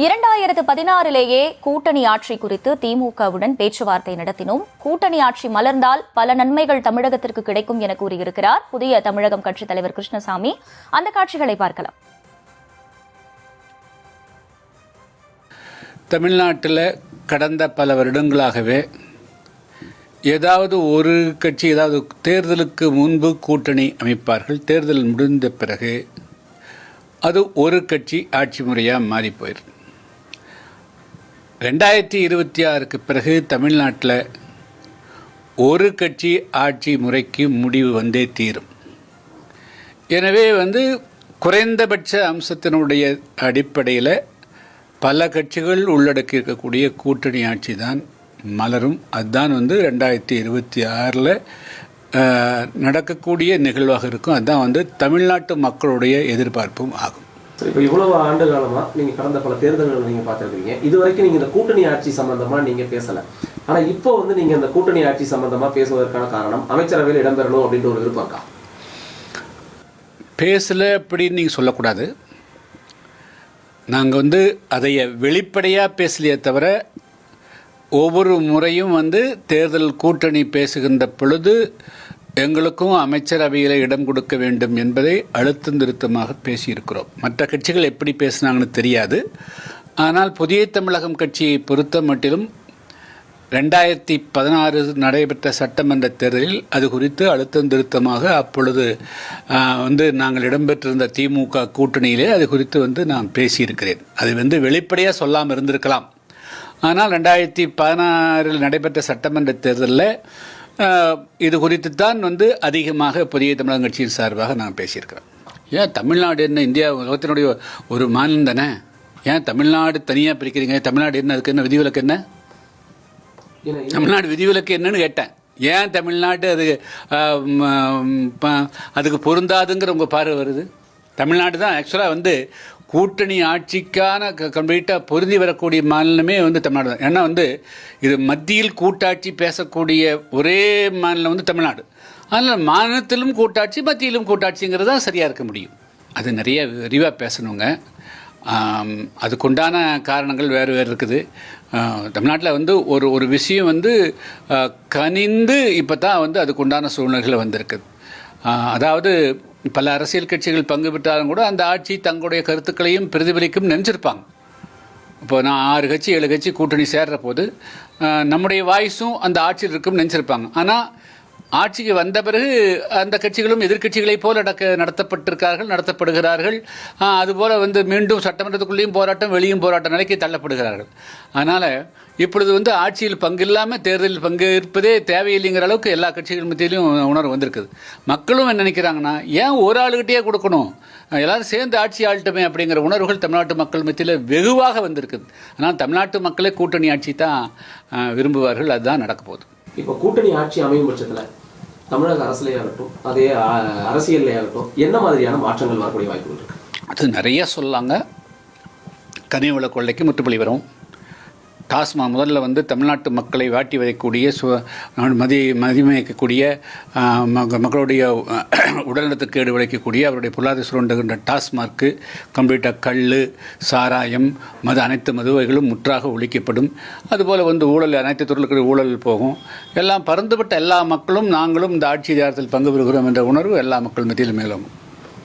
2016 கூட்டணி ஆட்சி குறித்து திமுகவுடன் பேச்சுவார்த்தை நடத்தினோம். கூட்டணி ஆட்சி மலர்ந்தால் பல நன்மைகள் தமிழகத்திற்கு கிடைக்கும் என கூறியிருக்கிறார் புதிய தமிழகம் கட்சித் தலைவர் கிருஷ்ணசாமி. அந்த காட்சிகளை பார்க்கலாம். தமிழ்நாட்டில் கடந்த பல வருடங்களாகவே ஏதாவது ஒரு கட்சி ஏதாவது தேர்தலுக்கு முன்பு கூட்டணி அமைப்பார்கள். தேர்தல் முடிந்த பிறகு அது ஒரு கட்சி ஆட்சி முறையாக மாறி போயிடும். 2026க்கு பிறகு தமிழ்நாட்டில் ஒரு கட்சி ஆட்சி முறைக்கு முடிவு வந்தே தீரும். எனவே குறைந்தபட்ச அம்சத்தினுடைய அடிப்படையில் பல கட்சிகள் உள்ளடக்கி இருக்கக்கூடிய கூட்டணி ஆட்சி தான் மலரும். அதுதான் 2026 நடக்கக்கூடிய நிகழ்வாக இருக்கும். அதுதான் தமிழ்நாட்டு மக்களுடைய எதிர்பார்ப்பும் ஆகும். இப்போ இவ்வளவு ஆண்டு காலமாக நீங்கள் கடந்த பல தேர்தல்கள் நீங்கள் பார்த்துருக்கீங்க. இது வரைக்கும் நீங்கள் இந்த கூட்டணி ஆட்சி சம்பந்தமாக நீங்கள் பேசலை. ஆனால் இப்போ நீங்கள் இந்த கூட்டணி ஆட்சி சம்பந்தமாக பேசுவதற்கான காரணம் அமைச்சரவையில் இடம்பெறணும் அப்படின்ற ஒரு விருப்பம் இருக்கா? பேசலை அப்படின்னு நீங்கள் சொல்லக்கூடாது. நாங்கள் அதை வெளிப்படையாக பேசலையே தவிர ஒவ்வொரு முறையும் தேர்தல் கூட்டணி பேசுகின்ற பொழுது எங்களுக்கும் அமைச்சரவையில் இடம் கொடுக்க வேண்டும் என்பதை அழுத்தம் திருத்தமாக பேசியிருக்கிறோம். மற்ற கட்சிகள் எப்படி பேசினாங்கன்னு தெரியாது. ஆனால் புதிய தமிழகம் கட்சியை பொறுத்த மட்டிலும் 2016 நடைபெற்ற சட்டமன்ற தேர்தலில் அது குறித்து அழுத்தம் திருத்தமாக அப்பொழுது நாங்கள் இடம்பெற்றிருந்த திமுக கூட்டணியிலே அது குறித்து நான் பேசியிருக்கிறேன். அது வெளிப்படையாக சொல்லாமல் இருந்திருக்கலாம். ஆனால் 2016 நடைபெற்ற சட்டமன்ற தேர்தலில் இது குறித்து தான் அதிகமாக புதிய தமிழகம் கட்சியின் சார்பாக நான் பேசியிருக்கிறேன். ஏன் தமிழ்நாடு என்ன இந்தியா உலகத்தினுடைய ஒரு மாநிலம் தானே? ஏன் தமிழ்நாடு தனியாக பிரிக்கிறீங்க? தமிழ்நாடு என்ன, அதுக்கு என்ன விதிவிலக்கு என்ன? தமிழ்நாடு விதிவிலக்கு என்னன்னு கேட்டேன். ஏன் தமிழ்நாடு அதுக்கு பொருந்தாதுங்கிற உங்கள் பார்வை வருது? தமிழ்நாடு தான் ஆக்சுவலாக கூட்டணி ஆட்சிக்கான கம்ப்ளீட்டாக பொருந்தி வரக்கூடிய மாநிலமே தமிழ்நாடு தான். ஏன்னா இது மத்தியில் கூட்டாட்சி பேசக்கூடிய ஒரே மாநிலம் தமிழ்நாடு. அதனால் மாநிலத்திலும் கூட்டாட்சி மத்தியிலும் கூட்டாட்சிங்கிறது தான் சரியாக இருக்க முடியும். அது நிறைய விரிவாக பேசணுங்க. அதுக்குண்டான காரணங்கள் வேறு வேறு இருக்குது. தமிழ்நாட்டில் ஒரு விஷயம் கனிந்து இப்போ தான் அதுக்குண்டான சூழ்நிலைகள் வந்திருக்குது. அதாவது பல அரசியல் கட்சிகள் பங்கு பெற்றாலும் கூட அந்த ஆட்சி தங்களுடைய கருத்துக்களையும் பிரதிபலிக்கும் நினைச்சிருப்பாங்க. இப்போ நான் 6 கட்சி 7 கட்சி கூட்டணி சேர்ற போது நம்முடைய வாய்ஸும் அந்த ஆட்சியில் இருக்கும்னு நினச்சிருப்பாங்க. ஆனால் ஆட்சிக்கு வந்த பிறகு அந்த கட்சிகளும் எதிர்கட்சிகளைப் போல நடத்தப்படுகிறார்கள். அதுபோல் மீண்டும் சட்டமன்றத்துக்குள்ளேயும் போராட்டம், வெளியும் போராட்ட நிலைக்கு தள்ளப்படுகிறார்கள். அதனால் இப்பொழுது ஆட்சியில் பங்கு இல்லாமல் தேர்தலில் பங்கு இருப்பதே தேவையில்லைங்கிற அளவுக்கு எல்லா கட்சிகள் மத்தியிலும் உணர்வு வந்திருக்குது. மக்களும் என்ன நினைக்கிறாங்கன்னா, ஏன் ஒரு ஆளுகிட்டே கொடுக்கணும், எல்லாரும் சேர்ந்து ஆட்சி ஆளட்டுமே அப்படிங்கிற உணர்வுகள் தமிழ்நாட்டு மக்கள் மத்தியில் வெகுவாக வந்திருக்குது. ஆனால் தமிழ்நாட்டு மக்களே கூட்டணி ஆட்சி தான் விரும்புவார்கள். அதுதான் நடக்க போகுது. இப்போ கூட்டணி ஆட்சி அமையும் பட்சத்தில் தமிழக அரசியலையாகட்டும் அதே அரசியலையாகட்டும் என்ன மாதிரியான மாற்றங்கள் வரக்கூடிய வாய்ப்புகள் இருக்கு? அது நிறைய சொல்லலாங்க. கனிவள கொள்ளைக்கு முற்றுப்புள்ளி வரும். டாஸ்மாக் முதல்ல தமிழ்நாட்டு மக்களை வாட்டி வதைக்கக்கூடிய மதிமயக்கக்கூடிய மக்களுடைய உடல்நலத்துக்கு கேடு விளைக்கக்கூடிய அவருடைய பொருளாதார சுரண்டுகின்ற டாஸ்மார்க்கு கம்ப்ளீட்டாக கல், சாராயம், அனைத்து மது வகைகளும் முற்றாக ஒழிக்கப்படும். அதுபோல் ஊழல், அனைத்து துறைகளுக்கு ஊழல் போகும். எல்லாம் பறந்துபட்ட எல்லா மக்களும் நாங்களும் இந்த ஆட்சி அதிகாரத்தில் பங்கு பெறுகிறோம் என்ற உணர்வு எல்லா மக்கள் மத்தியில் மேலும்